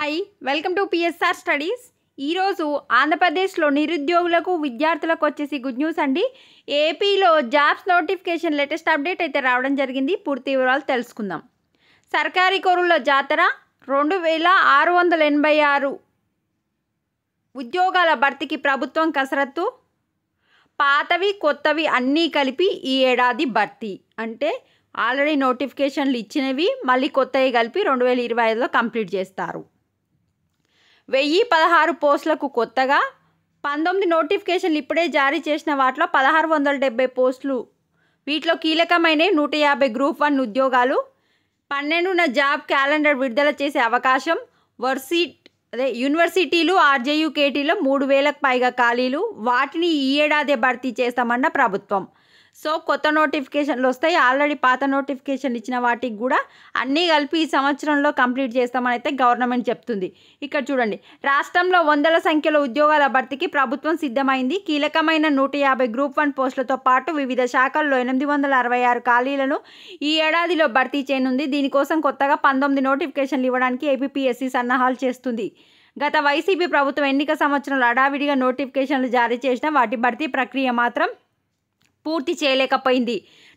Hi welcome to PSR studies. ఈరోజు ఆంధ్రప్రదేశ్లో నిరుద్యోగులకు విద్యార్థులకు వచ్చేసి గుడ్ న్యూస్ అండి. ఏపీలో జాబ్స్ నోటిఫికేషన్ లేటెస్ట్ అప్డేట్ అయితే రావడం జరిగింది. పూర్తి వివరాలు తెలుసుకుందాం. సర్కారీ కొరువుల జాతర 2686 ఉద్యోగాల భర్తీకి ప్రభుత్వం కసరత్తు. పాతవి కొత్తవి అన్నీ కలిపి ఈ ఏడాది భర్తీ. అంటే ఆల్రెడీ నోటిఫికేషన్లు ఇచ్చినవి మళ్ళీ కొత్తవి కలిపి 2025లో కంప్లీట్ చేస్తారు. 1016 పోస్టులకు కొత్తగా 19 నోటిఫికేషన్లు ఇప్పుడే జారీ చేసిన వాటిలో 1670 పోస్టులు. వీటిలో కీలకమైన 150 గ్రూప్ 1 ఉద్యోగాలు. 12న జాబ్ క్యాలెండర్ విడుదల చేసే అవకాశం. యూనివర్సిటీలు ఆర్జేయుకేటీలో 3000కు పైగా ఖాళీలు. వాటిని ఈ ఏడాదే భర్తీ చేస్తామన్న ప్రభుత్వం. సో కొత్త నోటిఫికేషన్లు వస్తాయి. ఆల్రెడీ పాత నోటిఫికేషన్లు ఇచ్చిన వాటికి కూడా అన్నీ కలిపి ఈ సంవత్సరంలో కంప్లీట్ చేస్తామని అయితే గవర్నమెంట్ చెప్తుంది. ఇక్కడ చూడండి, రాష్ట్రంలో వందల సంఖ్యలో ఉద్యోగాల భర్తీకి ప్రభుత్వం సిద్ధమైంది. కీలకమైన 150 గ్రూప్ 1 పోస్టులతో పాటు వివిధ శాఖల్లో 866 ఖాళీలను ఈ ఏడాదిలో భర్తీ చేయనుంది. దీనికోసం కొత్తగా 19 నోటిఫికేషన్లు ఇవ్వడానికి ఏపీపీఎస్సీ సన్నాహాలు చేస్తుంది. గత వైసీపీ ప్రభుత్వం ఎన్నిక సంవత్సరంలో హడావిడిగా నోటిఫికేషన్లు జారీ చేసిన వాటి భర్తీ ప్రక్రియ మాత్రం పూర్తి చేయలేకపోయింది.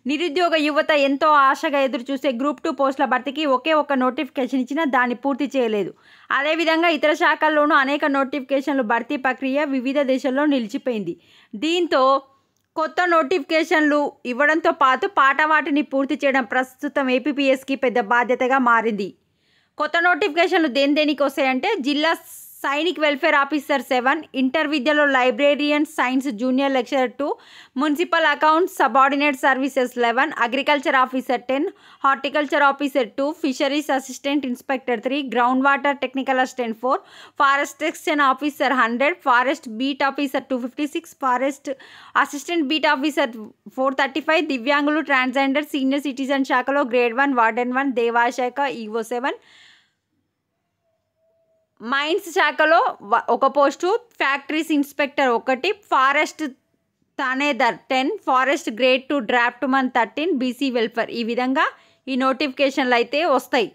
నిరుద్యోగ యువత ఎంతో ఆశగా ఎదురుచూసే గ్రూప్ 2 పోస్టుల భర్తీకి ఒకే ఒక్క నోటిఫికేషన్ ఇచ్చినా దాన్ని పూర్తి చేయలేదు. అదేవిధంగా ఇతర శాఖల్లోనూ అనేక నోటిఫికేషన్లు భర్తీ ప్రక్రియ వివిధ దశల్లో నిలిచిపోయింది. దీంతో కొత్త నోటిఫికేషన్లు ఇవ్వడంతో పాటు పాత వాటిని పూర్తి చేయడం ప్రస్తుతం ఏపీపీఎస్కి పెద్ద బాధ్యతగా మారింది. కొత్త నోటిఫికేషన్లు దేనికి వస్తాయంటే జిల్లా సైనిక్ వెల్ఫేర్ ఆఫీసర్ 7, ఇంటర్ విద్యలో librarian science junior lecturer 2, municipal accounts subordinate services 11, agriculture officer 10, horticulture officer 2, fisheries assistant inspector 3, ground water technical assistant 4, forest extension officer 100, forest beat officer 256, forest assistant beat officer 435, దివ్యాంగులు transgender senior citizen శాఖలో grade 1 warden 1, దేవాదాయ శాఖ EO 7, mines శాఖలో 1 post, factories inspector 1, forest థానేదార్ 10, forest grade 2 draft Mann 13, BC welfare. ఈ విధంగా ఈ నోటిఫికేషన్లు అయితే వస్తాయి.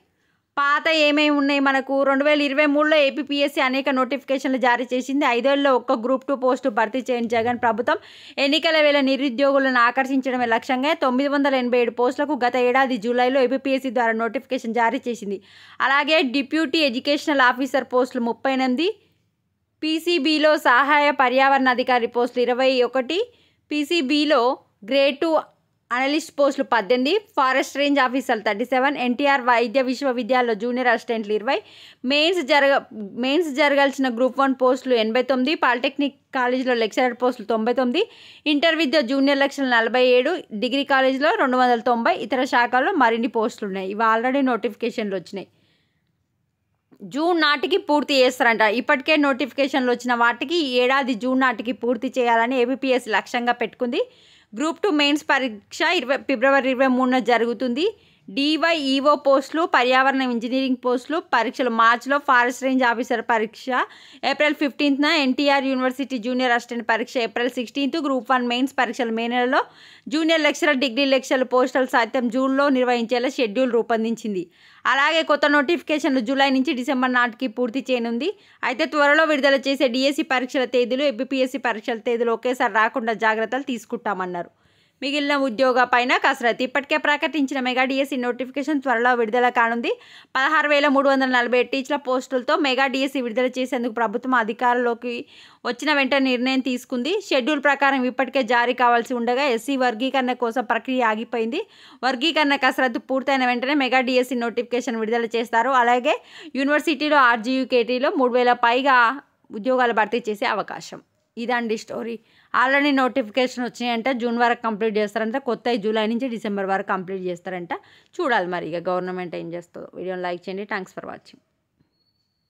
పాత ఏమేమి ఉన్నాయి మనకు 2023లో ఏపీపీఎస్సీ అనేక నోటిఫికేషన్లు జారీ చేసింది. 5 ఏళ్లలో ఒక్క గ్రూప్ 2 పోస్టు భర్తీ చేయని జగన్ ప్రభుత్వం ఎన్నికల వేళ నిరుద్యోగులను ఆకర్షించడమే లక్ష్యంగా 987 పోస్టులకు గత ఏడాది జూలైలో ఏపీపీఎస్సీ ద్వారా నోటిఫికేషన్ జారీ చేసింది. అలాగే డిప్యూటీ ఎడ్యుకేషనల్ ఆఫీసర్ పోస్టులు 38, పీసీబీలో సహాయ పర్యావరణ అధికారి పోస్టులు 21, పీసీబీలో గ్రేడ్ 2 అనలిస్ట్ పోస్టులు 18, ఫారెస్ట్ రేంజ్ ఆఫీసర్లు 37, ఎన్టీఆర్ వైద్య విశ్వవిద్యాలయంలో జూనియర్ అసిస్టెంట్లు 20, మెయిన్స్ జరగాల్సిన గ్రూప్ 1 పోస్టులు 89, పాలిటెక్నిక్ కాలేజీలో లెక్చరర్ పోస్టులు 99, ఇంటర్ విద్య జూనియర్ లెక్చరర్లు 47, డిగ్రీ కాలేజీలో 290, ఇతర శాఖల్లో మరిన్ని పోస్టులు ఉన్నాయి. ఇవి ఆల్రెడీ నోటిఫికేషన్లు వచ్చినాయి. జూన్ నాటికి పూర్తి చేస్తారంట. ఇప్పటికే నోటిఫికేషన్లు వచ్చిన వాటికి ఈ ఏడాది జూన్ నాటికి పూర్తి చేయాలని ఏపీపీఎస్సీ లక్ష్యంగా పెట్టుకుంది. గ్రూప్ 2 మెయిన్స్ పరీక్ష ఫిబ్రవరి 23న జరుగుతుంది. డివైఈఓ పోస్టులు, పర్యావరణ ఇంజనీరింగ్ పోస్టులు పరీక్షలు మార్చిలో, ఫారెస్ట్ రేంజ్ ఆఫీసర్ పరీక్ష ఏప్రిల్ 15న, ఎన్టీఆర్ యూనివర్సిటీ జూనియర్ అసిస్టెంట్ పరీక్ష ఏప్రిల్ 16th, గ్రూప్ 1 మెయిన్స్ పరీక్షలు మే నెలలో, జూనియర్ లెక్చరర్ డిగ్రీ లెక్చరర్ పోస్టులు సైతం జూన్లో నిర్వహించేలా షెడ్యూల్ రూపొందించింది. అలాగే కొత్త నోటిఫికేషన్లు జూలై నుంచి డిసెంబర్ నాటికి పూర్తి చేయనుంది. అయితే త్వరలో విడుదల చేసే డిఎస్సి పరీక్షల తేదీలు ఏపీపీఎస్సీ పరీక్షల తేదీలు ఒకేసారి రాకుండా జాగ్రత్తలు తీసుకుంటామన్నారు. మిగిలిన ఉద్యోగ పైన కసరత్తు. ఇప్పటికే ప్రకటించిన మెగా డిఎస్సి నోటిఫికేషన్ త్వరలో విడుదల కానుంది. 16,347 టీచర్ల పోస్టులతో మెగా డిఎస్సి విడుదల చేసేందుకు ప్రభుత్వం అధికారంలోకి వచ్చిన వెంటనే నిర్ణయం తీసుకుంది. షెడ్యూల్ ప్రకారం ఇప్పటికే జారీ కావాల్సి ఉండగా ఎస్సీ వర్గీకరణ కోసం ప్రక్రియ ఆగిపోయింది. వర్గీకరణ కసరత్తు పూర్తయిన వెంటనే మెగా డిఎస్సి నోటిఫికేషన్ విడుదల చేస్తారు. అలాగే యూనివర్సిటీలో ఆర్జీయుకేటీలో 3,000 పైగా ఉద్యోగాలు భర్తీ చేసే అవకాశం. ఇదండి స్టోరీ. ఆల్రెడీ నోటిఫికేషన్ వచ్చినాయంట. జూన్ వరకు కంప్లీట్ చేస్తారంట. కొత్త జూలై నుంచి డిసెంబర్ వరకు కంప్లీట్ చేస్తారంట. చూడాలి మరి ఇక గవర్నమెంట్ ఏం చేస్తుందో. వీడియోని లైక్ చేయండి. Thanks for watching.